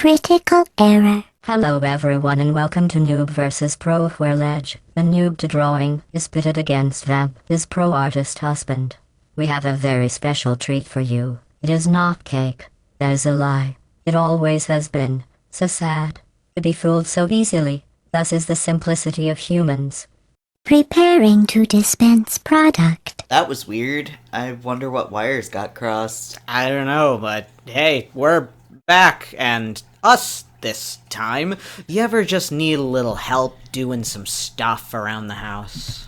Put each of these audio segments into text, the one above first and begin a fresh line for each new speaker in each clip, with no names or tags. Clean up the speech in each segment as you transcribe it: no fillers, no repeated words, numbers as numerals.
Critical error.
Hello everyone and welcome to Newb vs Pro, where Ledge, the noob to drawing, is pitted against Vamp, his pro artist husband. We have a very special treat for you. It is not cake. That is a lie. It always has been. So sad. To be fooled so easily. Thus is the simplicity of humans.
Preparing to dispense product.
That was weird. I wonder what wires got crossed.
I don't know, but hey, we're back, and us this time. You ever just need a little help doing some stuff around the house?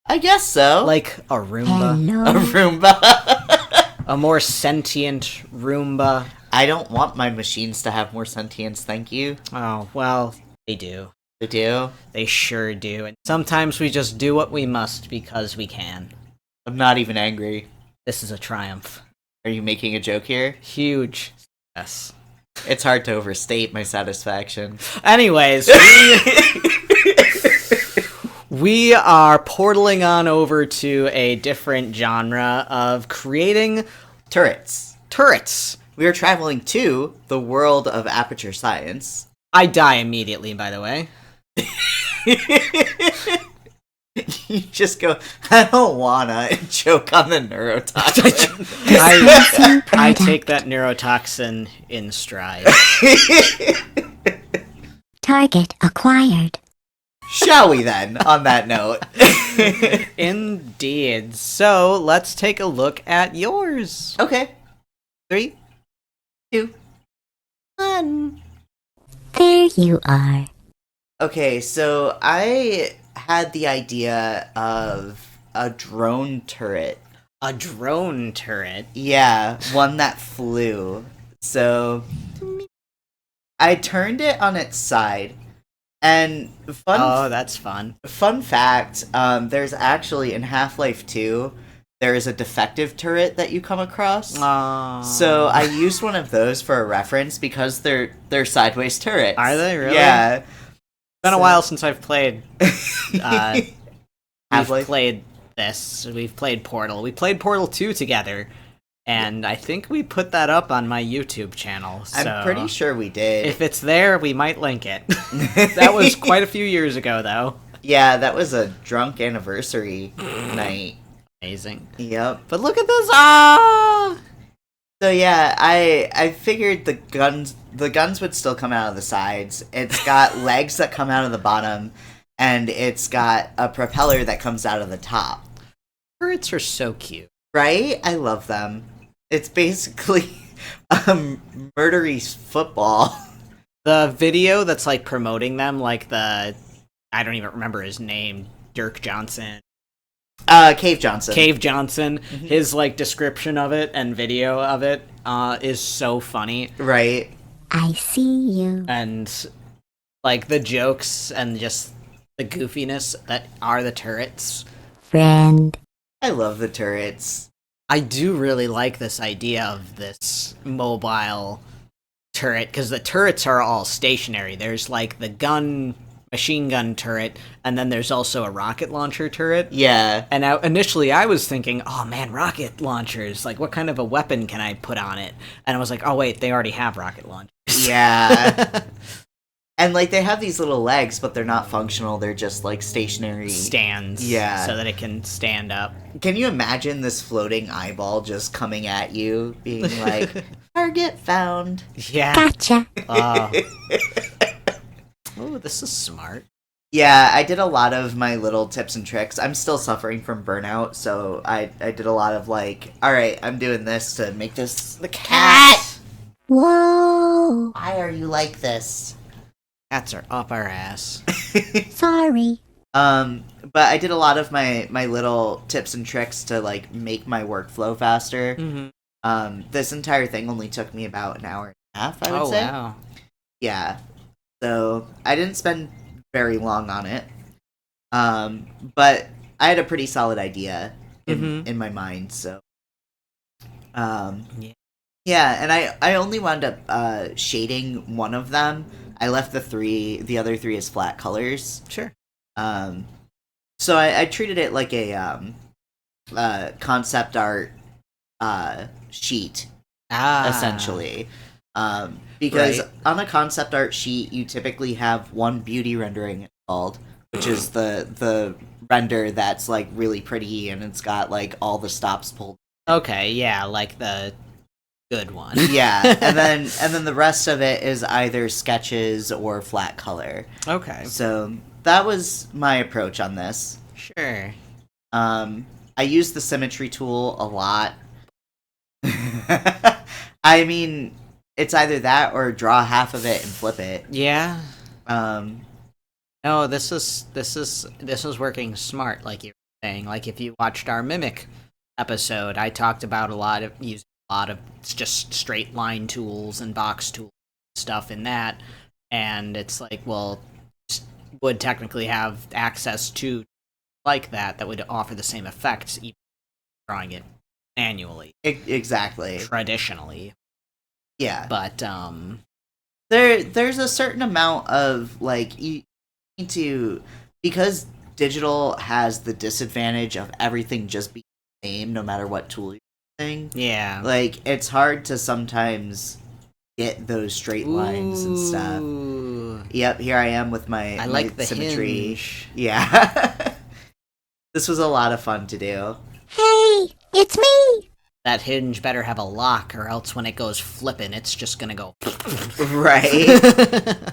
I guess so.
Like a Roomba?
Hello.
a Roomba.
A more sentient Roomba?
I don't want my machines to have more sentience, thank you.
Oh, well, they do.
They do?
They sure do. And sometimes we just do what we must because we can.
I'm not even angry.
This is a triumph.
Are you making a joke here?
Huge. Yes.
It's hard to overstate my satisfaction.
Anyways, we are portaling on over to a different genre of creating
Turrets.
turrets.
We are traveling to the world of aperture science.
I die immediately, by the way.
You just go, I don't wanna, and choke on the neurotoxin.
I take that neurotoxin in stride.
Target acquired.
Shall we then, on that note?
Indeed. So, let's take a look at yours.
Okay. 3, 2, 1.
There you are.
Okay, so I had the idea of a drone turret.
A drone turret.
Yeah, one that flew. So I turned it on its side, and
Oh, that's fun.
fun fact, there's actually in Half-Life 2, there is a defective turret that you come across. So I used one of those for a reference because they're sideways turrets.
Are they really?
Yeah.
It's been a while since I've played.
Half-Life?
We've played this. We've played Portal. We played Portal 2 together, and I think we put that up on my YouTube channel. So
I'm pretty sure we did.
if it's there, we might link it. That was quite a few years ago, though.
Yeah, that was a drunk anniversary night.
Amazing.
Yep.
But look at this! Ah!
So yeah, I figured the guns would still come out of the sides. It's got legs that come out of the bottom, and it's got a propeller that comes out of the top.
Turrets are so cute.
Right? I love them. It's basically murdery football.
The video that's like promoting them, like I don't even remember his name, Dirk Johnson.
Cave Johnson.
Cave Johnson, his like description of it and video of it is so funny.
Right.
I see you.
And like the jokes and just the goofiness that are the turrets.
Friend.
I love the turrets.
I do really like this idea of this mobile turret, because the turrets are all stationary. There's like the machine gun turret, and then there's also a rocket launcher turret.
Yeah.
And initially I was thinking, oh man, rocket launchers, like what kind of a weapon can I put on it? And I was like, oh wait, they already have rocket launchers.
Yeah. And like they have these little legs, but they're not functional. They're just like stationary
Stands.
Yeah.
So that it can stand up.
Can you imagine this floating eyeball just coming at you, being like, target found?
Yeah.
Gotcha.
Oh, this is smart.
Yeah, I did a lot of my little tips and tricks. I'm still suffering from burnout, so I did a lot of like, alright, I'm doing this to make this the cat!
Whoa.
Why are you like this?
Cats are up our ass.
Sorry.
But I did a lot of my little tips and tricks to like make my workflow faster.
Mm-hmm.
This entire thing only took me about an hour and a half, I would
Oh,
say.
wow.
Yeah. So I didn't spend very long on it. But I had a pretty solid idea in my mind, so yeah, and I only wound up shading one of them. I left the other three as flat colors.
Sure.
So I treated it like a concept art sheet, essentially. Because
Right.
on a concept art sheet, you typically have one beauty rendering installed, which is the render that's like really pretty and it's got like all the stops pulled.
Okay, yeah, like the good one.
Yeah, and then the rest of it is either sketches or flat color.
Okay.
So that was my approach on this.
Sure.
I use the symmetry tool a lot. I mean, it's either that or draw half of it and flip it.
Yeah.
Um,
No, this is working smart, like you were saying. Like if you watched our Mimic episode, I talked about using a lot of just straight line tools and box tools stuff in that, and it's like, well, would technically have access to like that would offer the same effects, even drawing it manually,
exactly.
traditionally.
Yeah.
But
There's a certain amount of like you need to, because digital has the disadvantage of everything just being the same no matter what tool you're using.
yeah,
Like it's hard to sometimes get those straight lines and stuff.
Ooh.
Yep, here I am with my
I like
my
the
symmetry.
hinge.
Yeah. This was a lot of fun to do.
Hey, it's me.
That hinge better have a lock, or else when it goes flipping, it's just gonna go.
Right.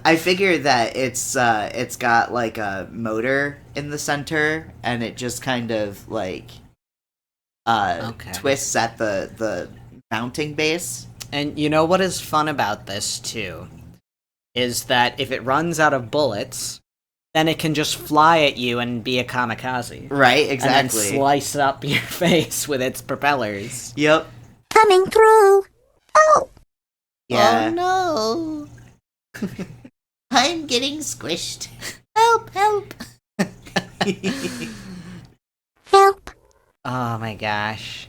I figured that it's got like a motor in the center and it just kind of like
Okay.
twists at the mounting base.
And you know what is fun about this too? Is that if it runs out of bullets, then it can just fly at you and be a kamikaze.
Right,
And
exactly.
then slice up your face with its propellers.
Yep.
Coming through. Oh,
Yeah.
Oh no!
I'm getting squished.
Help! Help!
help.
Oh my gosh.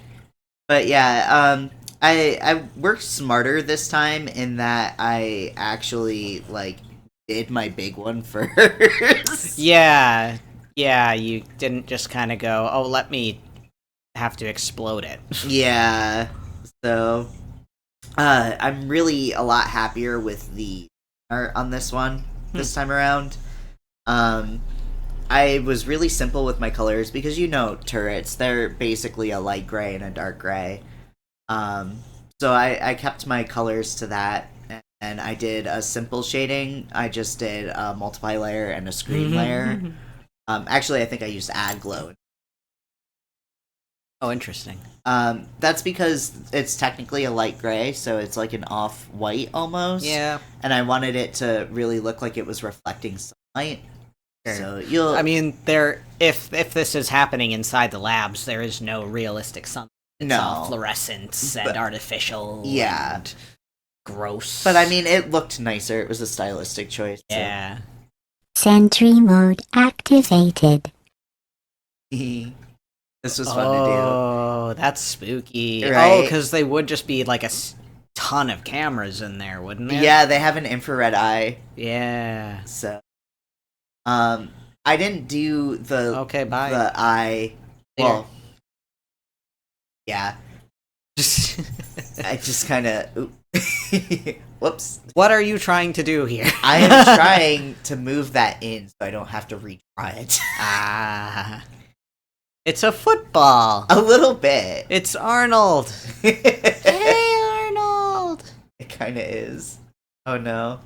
But yeah, I worked smarter this time in that I actually like did my big one first.
Yeah, you didn't just kind of go, oh, let me have to explode it.
Yeah. So I'm really a lot happier with the art on this one this time around. I was really simple with my colors because turrets, they're basically a light gray and a dark gray. So I kept my colors to that, and I did a simple shading. I just did a multiply layer and a screen layer. Actually, I think I used add glow.
Oh, interesting.
That's because it's technically a light gray, so it's like an off-white almost.
Yeah.
And I wanted it to really look like it was reflecting sunlight.
Sure.
So you'll...
I mean, if this is happening inside the labs, there is no realistic sun. It's all
No.
fluorescence
But-
and artificial.
Yeah.
And gross.
But I mean, it looked nicer. It was a stylistic choice. so-
Yeah.
Sentry mode activated.
This was fun to
Oh, that's spooky.
Right?
Oh, because they would just be like a ton of cameras in there, wouldn't
do.
it?
Yeah, they have an infrared eye,
Yeah.
so... I didn't do the
Okay, bye.
the eye... Well... Yeah. I just kind of... Whoops.
What are you trying to do here?
I am trying to move that in so I don't have to retry it.
Ah. It's a football.
A little bit.
It's Arnold.
It
Hey, Arnold.
kind of is. Oh no.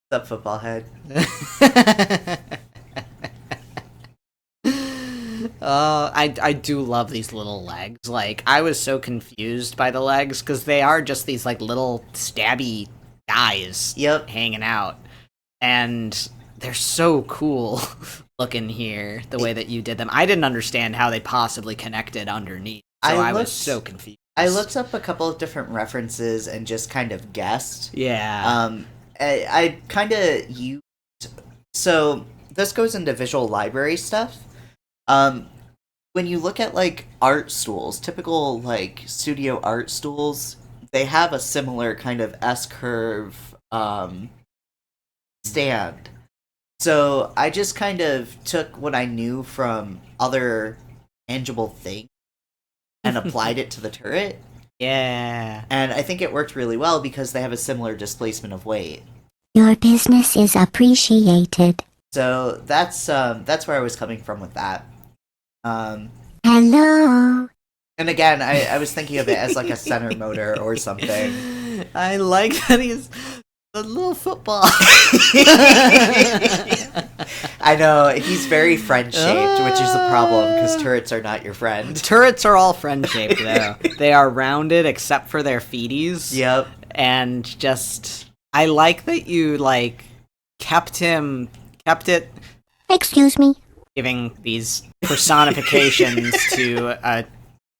What's up, football head?
I do love these little legs. Like, I was so confused by the legs because they are just these like little stabby guys
Yep.
hanging out, and they're so cool looking here. The way that you did them, I didn't understand how they possibly connected underneath. So I was
looked-
so confused.
I looked up a couple of different references and just kind of guessed.
Yeah.
I kind of used... So, this goes into visual library stuff. When you look at, like, art stools, typical, like, studio art stools, they have a similar kind of S-curve, stand. So, I just kind of took what I knew from other tangible things and applied it to the turret.
Yeah.
And I think it worked really well because they have a similar displacement of weight.
Your business is appreciated.
So that's where I was coming from with that.
Hello.
And again, I was thinking of it as like a center motor or something.
I like that he's a little football.
I know, he's very friend-shaped, which is a problem, because turrets are not your friend.
Turrets are all friend-shaped, though. They are rounded except for their feeties.
Yep.
And just... I like that you, like, kept it
Excuse me.
giving these personifications to a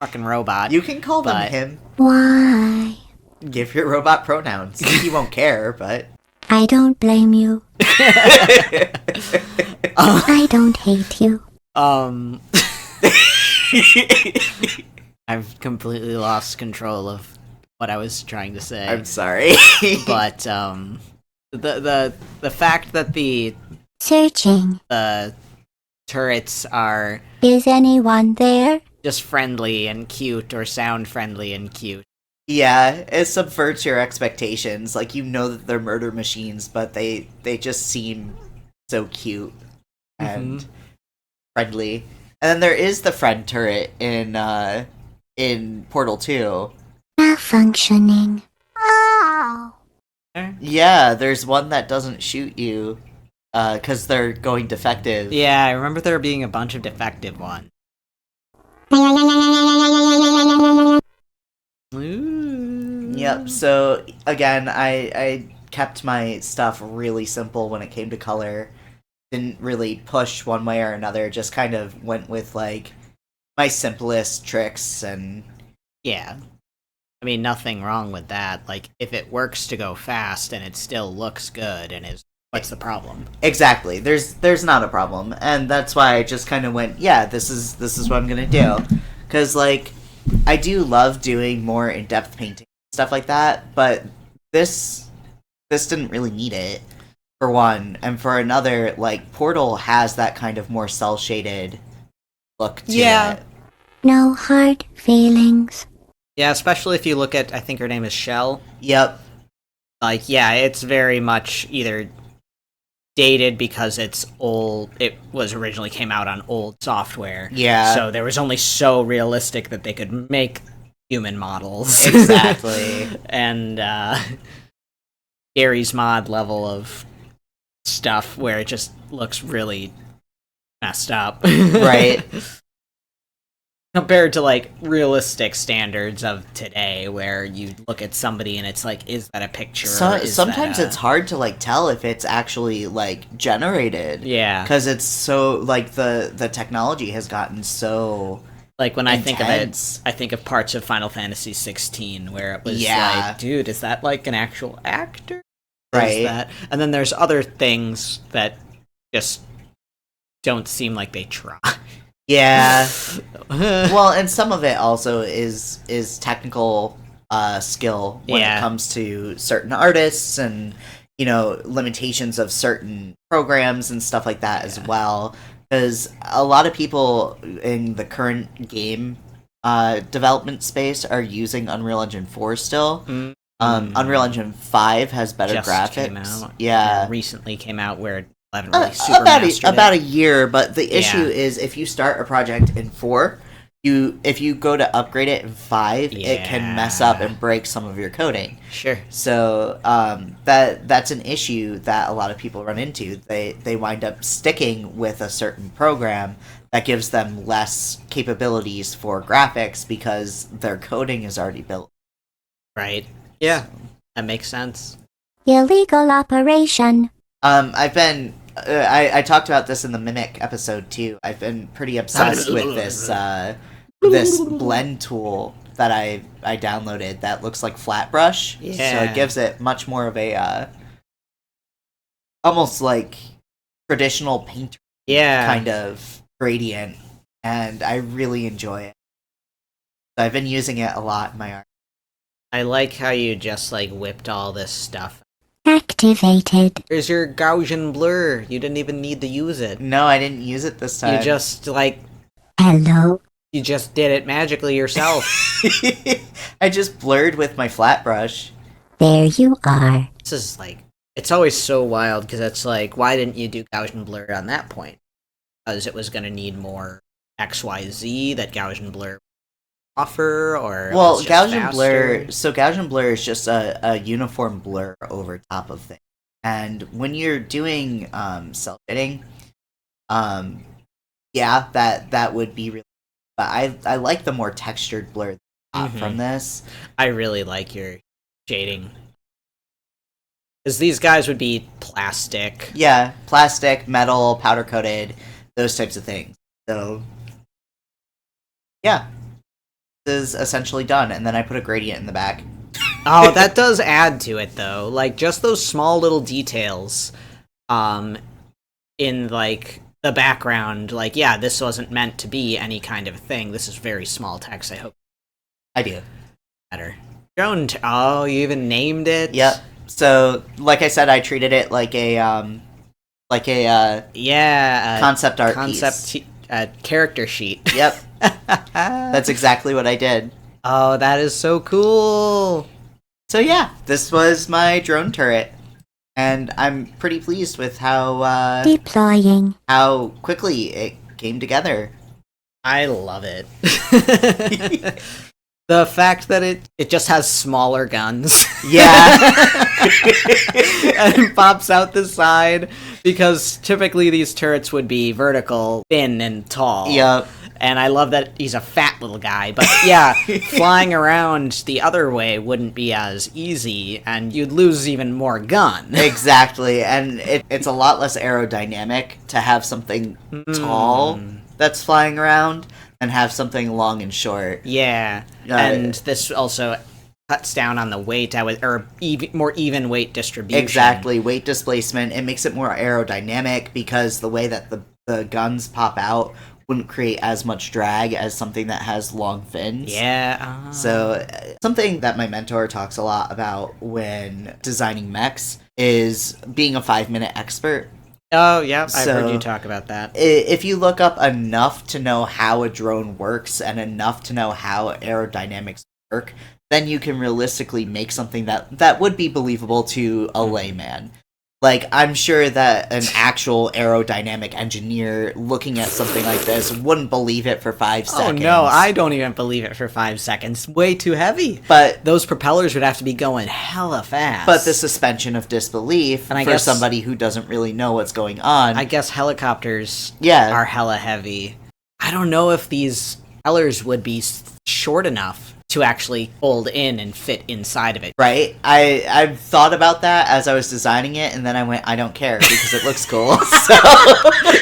fucking robot.
You can call them
But-
him.
Why?
Give your robot pronouns. He won't care, but...
I don't blame you. I don't hate you.
I've completely lost control of what I was trying to say.
I'm sorry.
But the fact that the
Searching.
turrets are
Is anyone there?
just friendly and cute or sound friendly and cute.
Yeah, it subverts your expectations. Like, you know that they're murder machines, but they just seem so cute and friendly. And then there is the friend turret in Portal 2.
Malfunctioning. Oh.
Yeah, there's one that doesn't shoot you because they're going defective.
Yeah, I remember there being a bunch of defective ones. Ooh.
Yep, so again, I kept my stuff really simple when it came to color. Didn't really push one way or another, just kind of went with, like, my simplest tricks and...
Yeah. I mean, nothing wrong with that. Like, if it works to go fast and it still looks good and is... What's the problem?
Exactly. There's not a problem. And that's why I just kind of went, yeah, this is what I'm going to do. Cuz like I do love doing more in-depth painting stuff like that, but this didn't really need it for one, and for another, like Portal has that kind of more cel shaded look to it.
No hard feelings.
Yeah, especially if you look at, I think her name is Shell.
Yep.
Like, yeah, it's very much either dated because it's old. It was originally came out on old software.
Yeah.
So there was only so realistic that they could make human models.
Exactly.
And Gary's mod level of stuff where it just looks really messed up.
Right.
Compared to, like, realistic standards of today, where you look at somebody and it's like, is that a picture?
So,
or is
sometimes
that
it's hard to like tell if it's actually like generated.
Yeah.
Because it's so like the technology has gotten so
Like, when I think of
intense.
it, I think of parts of Final Fantasy 16 where it was
Yeah.
like, dude, is that like an actual actor? Or
Right.
Is that... And then there's other things that just don't seem like they try.
Yeah. Well, and some of it also is technical skill when
Yeah.
it comes to certain artists and, you know, limitations of certain programs and stuff like that as well. Because a lot of people in the current game development space are using Unreal Engine 4 still. Unreal Engine 5 has better
Just
graphics.
came out.
Yeah.
Recently came out where I haven't really super mastered
about
it.
a year, but the issue
Yeah.
is if you start a project in 4, if you go to upgrade it in 5, it can mess up and break some of your coding.
Sure.
So that's an issue that a lot of people run into. They wind up sticking with a certain program that gives them less capabilities for graphics because their coding is already built.
Right. Yeah. That makes sense.
Illegal operation.
I've been I talked about this in the Mimic episode too. I've been pretty obsessed with this blend tool that I downloaded that looks like Flatbrush. So
Yeah.
it gives it much more of a almost like traditional painter kind of gradient, and I really enjoy it. So I've been using it a lot in my art.
I like how you just, like, whipped all this stuff.
Activated.
Here's your Gaussian blur. You didn't even need to use it.
No, I didn't use it this time.
You just, like,
Hello.
You just did it magically yourself.
I just blurred with my flat brush.
There you are.
This is like, it's always so wild because it's like, why didn't you do Gaussian blur on that point? Because it was going to need more XYZ that Gaussian blur offer, or
Well,
it was just
Gaussian
faster?
blur. So Gaussian blur is just a uniform blur over top of things. And when you're doing cell shading, yeah, that would be really. But I like the more textured blur from this.
I really like your shading. Because these guys would be plastic.
Yeah, plastic, metal, powder coated, those types of things. So, yeah, this is essentially done. And then I put a gradient in the back.
Oh, that does add to it, though. Like, just those small little details in, like, the background. Like, yeah, this wasn't meant to be any kind of thing. This is very small text. I hope
I do.
better. Oh, you even named it?
Yep. So, like I said, I treated it like a
Yeah.
concept art piece.
Character sheet.
Yep. That's exactly what I did.
Oh, that is so cool.
So yeah, this was my drone turret, and I'm pretty pleased with
Deploying.
how quickly it came together.
I love it. The fact that it just has smaller guns.
Yeah.
And it pops out the side, because typically these turrets would be vertical, thin, and tall.
Yep.
And I love that he's a fat little guy. But yeah, flying around the other way wouldn't be as easy, and you'd lose even more gun.
Exactly, and it's a lot less aerodynamic to have something tall that's flying around than have something long and short.
Yeah, and this also cuts down on the weight, or more even weight distribution.
Exactly, weight displacement. It makes it more aerodynamic because the way that the guns pop out wouldn't create as much drag as something that has long fins.
Yeah.
So something that my mentor talks a lot about when designing mechs is being a 5-minute expert.
Oh, yeah, I've
So-
heard you talk about that.
If you look up enough to know how a drone works and enough to know how aerodynamics work, then you can realistically make something that would be believable to a layman. Like, I'm sure that an actual aerodynamic engineer looking at something like this wouldn't believe it for 5
Oh
seconds.
no, I don't even believe it for 5 seconds. Way too heavy.
But
Those propellers would have to be going hella fast.
But the suspension of disbelief
And I
for
guess-
somebody who doesn't really know what's going on.
I guess helicopters
Yeah.
are hella heavy. I don't know if these propellers would be short enough to actually fold in and fit inside of it.
Right? I thought about that as I was designing it, and then I went, I don't care, because it looks cool. So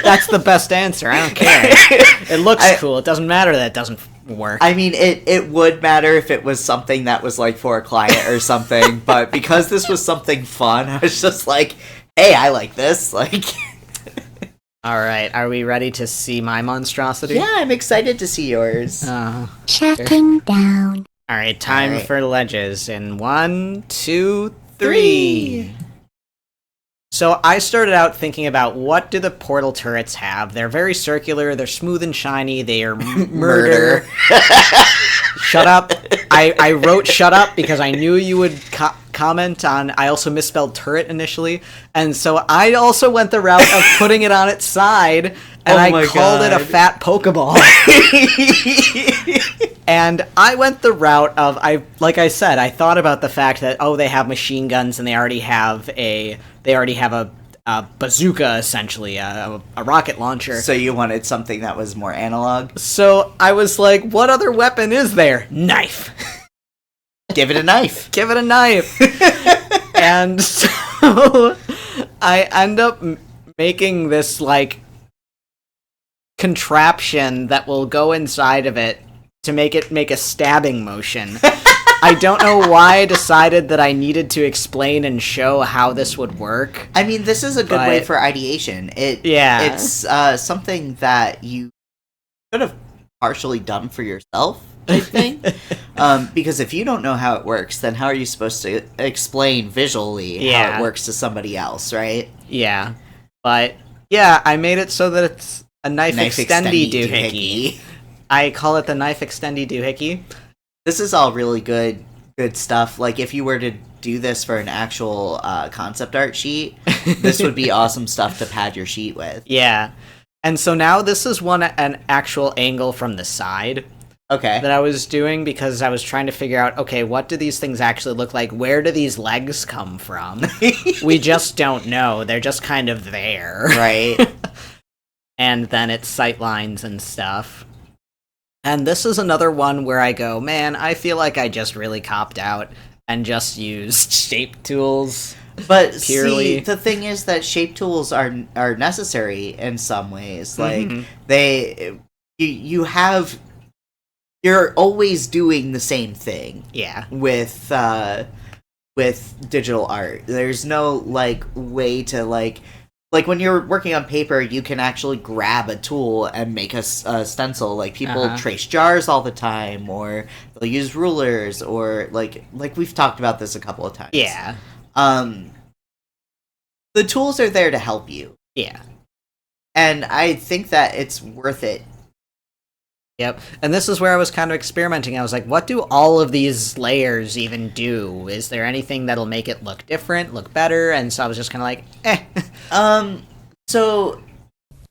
That's the best answer. I don't care. It looks cool. It doesn't matter that it doesn't work.
I mean, it would matter if it was something that was, like, for a client or something, but because this was something fun, I was just like, hey, I like this. Like,
All right, are we ready to see my monstrosity?
yeah, I'm excited to see yours.
Shutting down.
All right, time
All right.
for ledges in 1, 2, 3. So I started out thinking about, what do the portal turrets have? They're very circular, they're smooth and shiny, they are murder. Shut up. I wrote shut up because I knew you would comment on, I also misspelled turret initially, and so I also went the route of putting it on its side, and
Oh my
I called it a
God.
fat Pokeball. And I went the route of, like I said, I thought about the fact that, oh, they have machine guns and they already have a bazooka, essentially, a rocket launcher.
So you wanted something that was more analog?
So I was like, what other weapon is there? Knife.
Give it a knife.
Give it a knife. And so I end up making this, like, contraption that will go inside of it to make it make a stabbing motion. I don't know why I decided that I needed to explain and show how this would work.
I mean, this is a good way
But-
for ideation.
Yeah.
It's something that you could have partially done for yourself, I think. Because if you don't know how it works, then how are you supposed to explain visually how
Yeah.
it works to somebody else, right?
Yeah. But, yeah, I made it so that it's a knife extendy
extendy
doohickey. I call it the knife extendy doohickey.
This is all really good stuff. Like, if you were to do this for an actual concept art sheet, this would be awesome stuff to pad your sheet with.
Yeah. And so now this is an actual angle from the side
Okay.
that I was doing because I was trying to figure out, okay, what do these things actually look like? Where do these legs come from? We just don't know. They're just kind of there.
Right.
And then it's sight lines and stuff. And this is another one where I go, man, I feel like I just really copped out and just used shape tools.
But
Purely.
see, the thing is that shape tools are necessary in some ways. Like,
Mhm.
you're always doing the same thing
Yeah.
with digital art. There's no like way to like when you're working on paper, you can actually grab a tool and make a stencil. Like, people trace jars all the time, or they'll use rulers, or like we've talked about this a couple of times.
Yeah.
The tools are there to help you,
Yeah.
and I think that it's worth it.
Yep. And this is where I was kind of experimenting. I was like, what do all of these layers even do? Is there anything that'll make it look different, look better? And so I was just kind of like,
So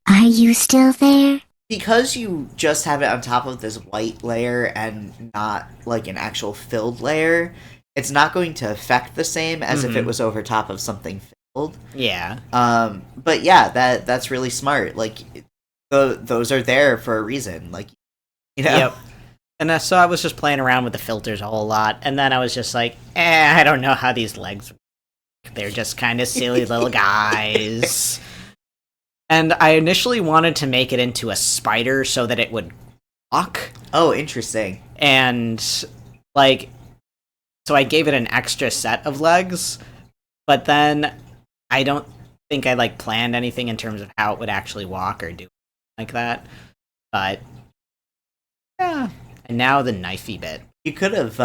Are you still there?
because you just have it on top of this white layer and not like an actual filled layer, it's not going to affect the same as if it was over top of something filled.
Yeah.
But yeah, that's really smart. Like, those are there for a reason. Like, you know.
Yep. And so I was just playing around with the filters a whole lot, and then I was just like, I don't know how these legs work. They're just kind of silly little guys. And I initially wanted to make it into a spider so that it would walk.
Oh, interesting.
And, like, so I gave it an extra set of legs, but then I don't think I, like, planned anything in terms of how it would actually walk or do like that. But, yeah. And now the knifey bit.
You could have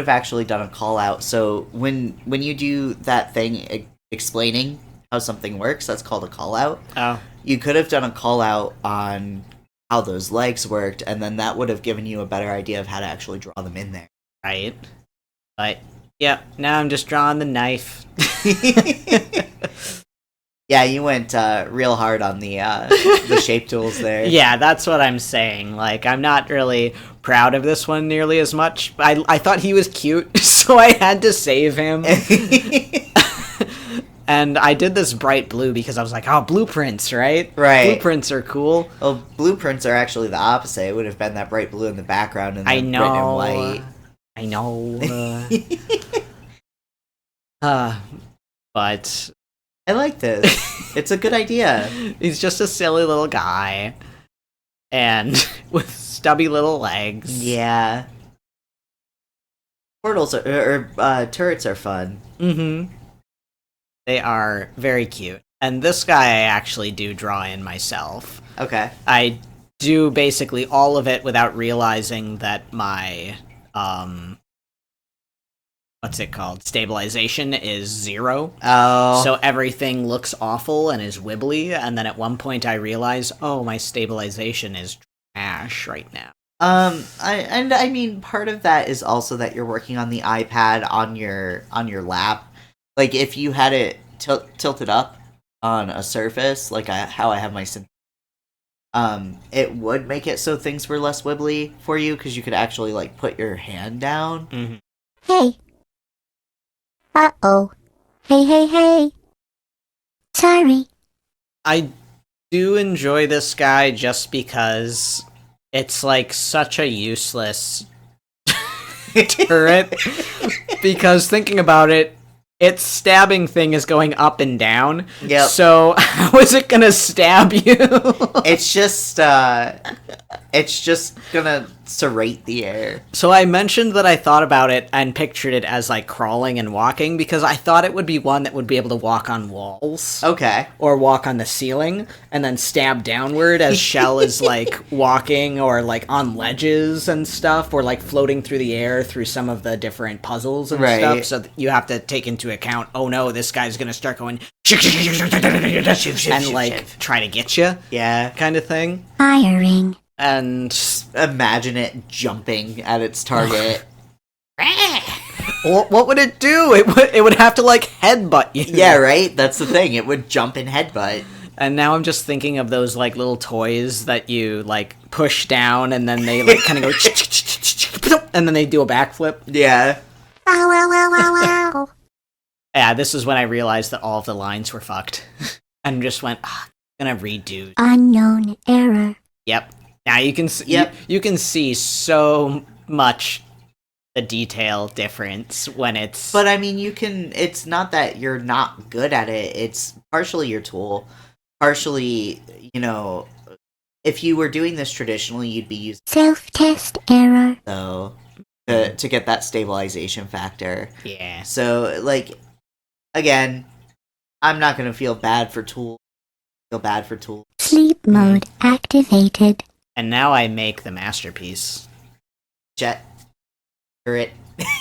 actually done a call out. So when you do that thing explaining how something works, that's called a call out.
Oh.
You could have done a call out on how those legs worked, and then that would have given you a better idea of how to actually draw them in there.
Right. But, yeah, now I'm just drawing the knife.
Yeah, you went real hard on the shape tools there.
Yeah, that's what I'm saying. Like, I'm not really proud of this one nearly as much. I thought he was cute, so I had to save him. And I did this bright blue because I was like, oh, blueprints, right?
Right.
Blueprints are cool.
Well, blueprints are actually the opposite. It would have been that bright blue in the background and
I
then
know.
written in white.
I know. But
I like this. It's a good idea.
he's just a silly little guy. And with stubby little legs.
Yeah. Portals or turrets are fun.
Mm-hmm. They are very cute. And this guy I actually do draw in myself.
Okay.
I do basically all of it without realizing that my, what's it called? Stabilization is 0.
Oh.
So everything looks awful and is wibbly, and then at one point I realize, oh, my stabilization is trash right now.
I mean, part of that is also that you're working on the iPad on your lap. Like, if you had it tilted up on a surface, like how I have my it would make it so things were less wibbly for you, because you could actually, like, put your hand down.
Mm-hmm.
Hey. Uh-oh. Hey. Sorry.
I do enjoy this guy just because it's, like, such a useless turret. Because thinking about it, its stabbing thing is going up and down.
Yep.
So how is it gonna stab you?
It's just gonna serrate the air.
So I mentioned that I thought about it and pictured it as like crawling and walking because I thought it would be one that would be able to walk on walls.
Okay.
Or walk on the ceiling and then stab downward as Shell is like walking or like on ledges and stuff or like floating through the air through some of the different puzzles and stuff. So you have to take into account, oh no, this guy's gonna start going and like try to get you.
Yeah.
Kind of thing.
Firing.
And
Imagine it jumping at its target.
what would it do? It would have to like headbutt you.
Yeah, right? That's the thing. It would jump and headbutt.
And now I'm just thinking of those like little toys that you like push down and then they like kind of go and then they do a backflip.
Yeah.
Wow, wow, wow, wow, wow.
Yeah, this is when I realized that all of the lines were fucked. And just went, I'm gonna redo.
Unknown error.
Yep. Now you can see,
Yep.
you can see so much the detail difference when it's.
But I mean, it's not that you're not good at it. It's partially your tool. Partially, if you were doing this traditionally, you'd be using
Self-test error.
though to get that stabilization factor.
Yeah.
So, like, again, I'm not gonna feel bad for tools.
Sleep mode activated.
And now I make the masterpiece.
Jet turret.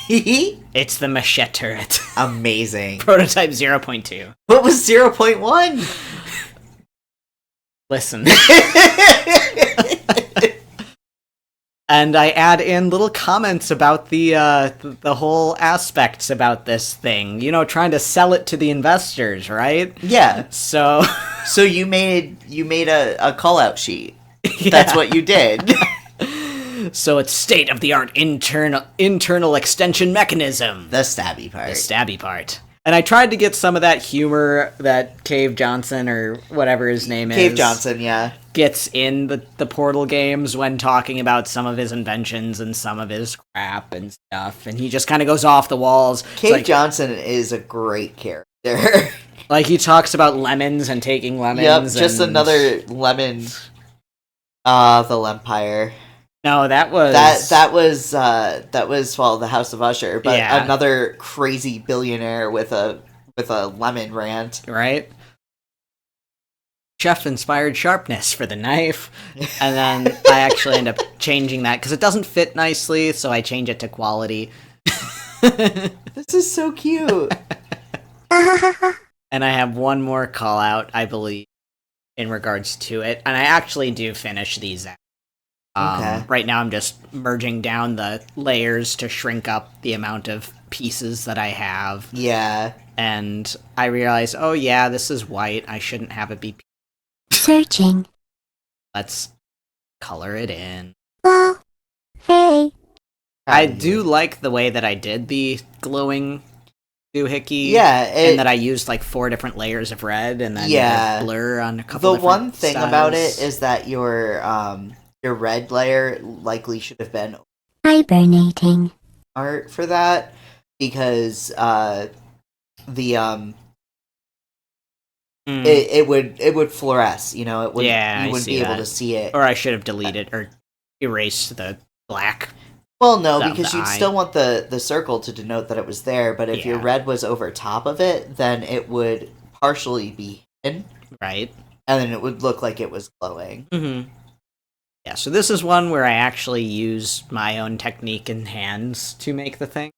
It's the machete turret.
Amazing.
Prototype 0.2.
What was 0.1?
Listen. And I add in little comments about the whole aspects about this thing. Trying to sell it to the investors, right?
Yeah.
So
So you made a call out sheet. That's what you did.
So it's state-of-the-art internal extension mechanism.
The stabby part.
The stabby part. And I tried to get some of that humor that Cave Johnson, or whatever his name is.
Cave Johnson, yeah.
Gets in the Portal games when talking about some of his inventions and some of his crap and stuff. And he just kind of goes off the walls.
Cave Johnson is a great character.
Like, he talks about lemons and taking lemons.
Yep, just
and...
another lemon. The Lempire.
No, that was
that was the House of Usher, but
Yeah.
another crazy billionaire with a lemon rant.
right. Chef-inspired sharpness for the knife, and then I actually end up changing that because it doesn't fit nicely, so I change it to quality.
This is so cute.
And I have one more call out, I believe, in regards to it, and I actually do finish these out.
Okay.
Right now I'm just merging down the layers to shrink up the amount of pieces that I have.
Yeah.
And I realize, oh yeah, this is white. I shouldn't have it be.
Searching.
Let's color it in.
Well, hey.
I do like the way that I did the glowing doohickey.
Yeah,
and that I used like 4 different layers of red and then
Yeah.
blur on a couple
The
different
one thing about it
styles.
is that your red layer likely should have been
Hibernating.
art for that, because it would fluoresce, it would
Yeah, I
you wouldn't
see
be able
that.
to see it.
Or I should have deleted or erased the black.
Well, no,
the
because you'd
eye.
still want the circle to denote that it was there, but if your
Yeah.
red was over top of it, then it would partially be hidden,
Right?
and then it would look like it was glowing.
Mm-hmm. Yeah, so this is one where I actually use my own technique in hands to make the thing.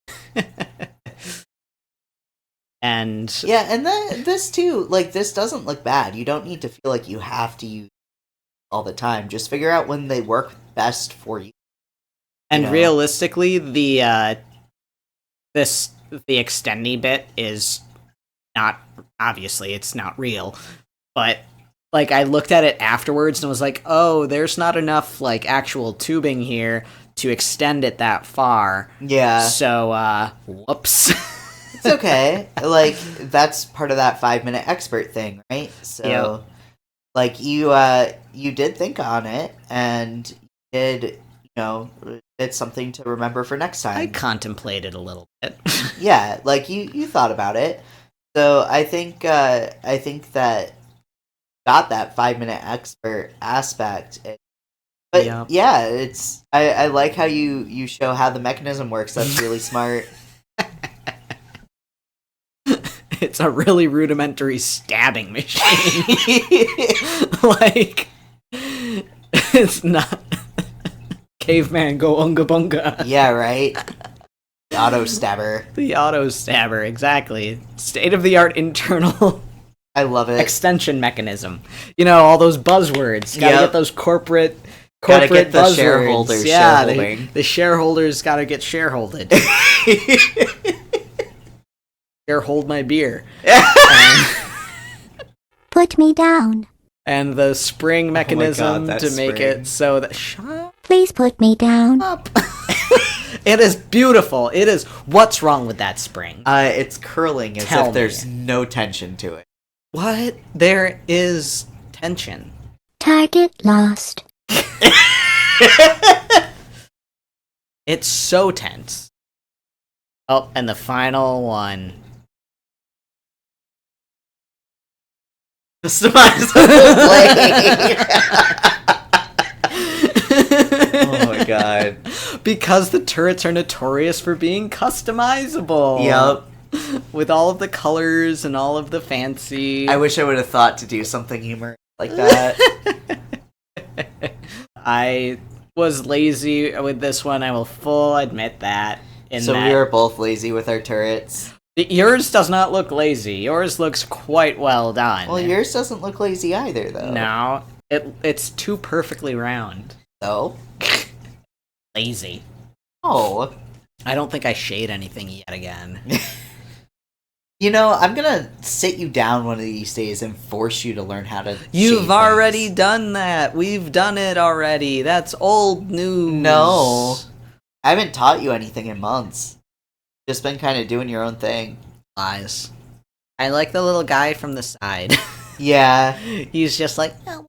And
Yeah, and then this too, like, this doesn't look bad. You don't need to feel like you have to use all the time. Just figure out when they work best for you. know.
realistically, the extendy bit is not, obviously it's not real, but like I looked at it afterwards and was like, oh, there's not enough like actual tubing here to extend it that far.
Yeah.
So whoops.
It's okay. Like, that's part of that 5-minute expert thing, right? So,
Yep.
like, you did think on it, and you did, it's something to remember for next time.
I contemplated a little bit.
Yeah, like, you thought about it. So, I think that got that 5-minute expert aspect. But,
Yep.
yeah, it's, I like how you show how the mechanism works. That's really smart.
It's a really rudimentary stabbing machine. Like, it's not caveman go unga bunga.
Yeah, right? The auto stabber.
The auto stabber, exactly. State-of-the-art internal
I love it.
extension mechanism. All those buzzwords. Gotta
Yep.
get those corporate
Gotta
corporate
get the
buzzwords.
shareholders
Yeah,
shareholding.
the shareholders gotta get shareholded. Sharehold my beer.
Put me down.
And the spring mechanism
that
to make
spring.
it so that... Shut
Please put me down.
up. It is beautiful. It is... What's wrong with that spring?
It's curling as
Tell
if there's
me.
no tension to it.
What? There is tension.
Target lost.
It's so tense. Oh, and the final one.
Customizable blade. Oh my god.
Because the turrets are notorious for being customizable.
Yep.
With all of the colors and all of the fancy...
I wish I would have thought to do something humorous like that.
I was lazy with this one, I will full admit that.
So we were both lazy with our turrets.
Yours does not look lazy. Yours looks quite well done.
Well, yours doesn't look lazy either, though.
No, it's too perfectly round.
So?
Lazy.
Oh.
I don't think I shade anything yet again.
You know, I'm gonna sit you down one of these days and force you to learn how to
You've
shade
already
things.
done that. We've done it already. That's old news.
No. I haven't taught you anything in months. Just been kind of doing your own thing.
Lies. I like the little guy from the side.
Yeah.
He's just like, oh.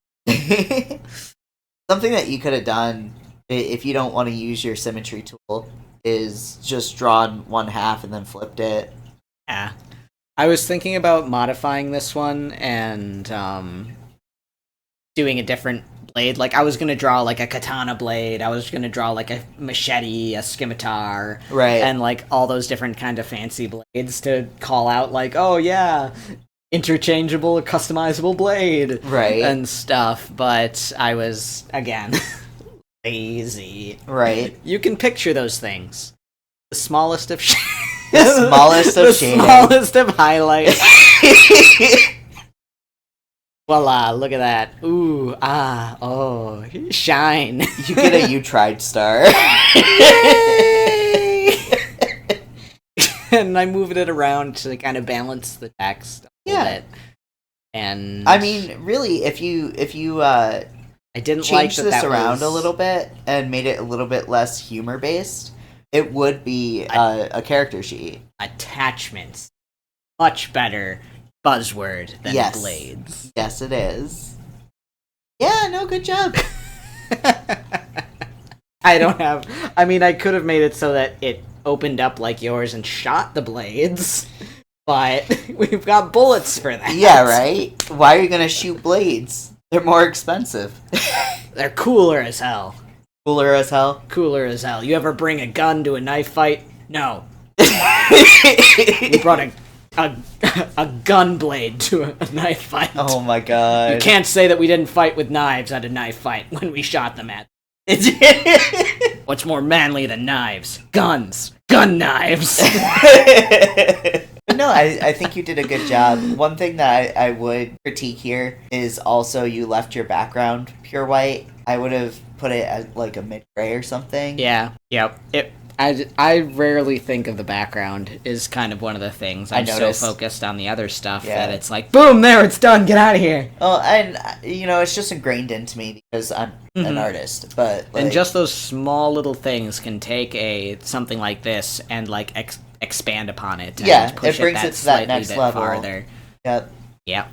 Something that you could have done, if you don't want to use your symmetry tool, is just drawn one half and then flipped it.
Yeah. I was thinking about modifying this one and doing a different blade. Like, I was going to draw, like, a katana blade. I was going to draw, like, a machete, a scimitar.
Right.
And, like, all those different kind of fancy blades to call out, like, oh, yeah, interchangeable, customizable blade.
Right.
And stuff. But I was, again, lazy.
Right.
You can picture those things. The smallest of
The smallest of
the
shading.
smallest of highlights. Voila, look at that. Ooh, ah, oh, shine.
You get a "you tried" star.
Yay! And I'm moving it around to kind of balance the text a little
Yeah.
bit. And
I mean, really, if you
I didn't like
changed
that
this
that
around
was
a little bit and made it a little bit less humor based, it would be a character sheet.
attachments. Much better buzzword than
Yes.
blades.
Yes, it is. Yeah, no, good job.
I mean, I could have made it so that it opened up like yours and shot the blades, but we've got bullets for that.
Yeah, right? Why are you gonna shoot blades? They're more expensive.
They're cooler as hell.
Cooler as hell.
Cooler as hell. You ever bring a gun to a knife fight? No. We brought a gun blade to a knife fight.
Oh my god.
You can't say that we didn't fight with knives at a knife fight when we shot them at. What's more manly than knives? Guns. Gun knives.
No, I think you did a good job. One thing that I would critique here is also you left your background pure white. I would have put it as like a mid-gray or something.
Yeah. Yep. I rarely think of the background is kind of one of the things. I'm so
noticed.
focused on the other stuff
Yeah.
that it's like, boom, there, it's done, get out of here.
Well, and, you know, it's just ingrained into me because I'm an artist, but, like,
And just those small little things can take something like this and, like, expand upon it. And
Yeah,
push
it brings
that
it to that
slightly
next
bit
level.
farther.
Yep.
Yep.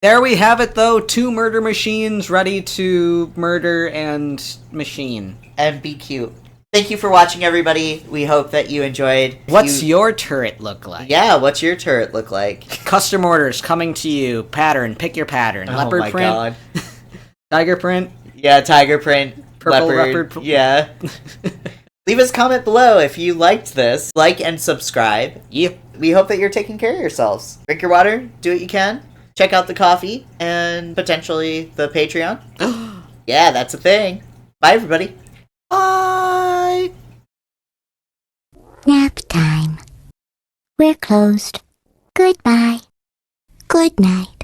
There we have it, though. 2 murder machines ready to murder and machine.
And be cute. Thank you for watching, everybody. We hope that you enjoyed.
What's your turret look like?
Yeah, what's your turret look like?
Custom orders coming to you. Pattern. Pick your pattern. Leopard
oh my
print.
god.
Tiger print.
Yeah, tiger print.
Purple
leopard.
leopard.
Yeah. Leave us a comment below if you liked this. Like and subscribe.
Yep.
We hope that you're taking care of yourselves. Drink your water. Do what you can. Check out the coffee. And potentially the Patreon. Yeah, that's a thing. Bye, everybody.
Bye.
Nap time. We're closed. Goodbye. Good night.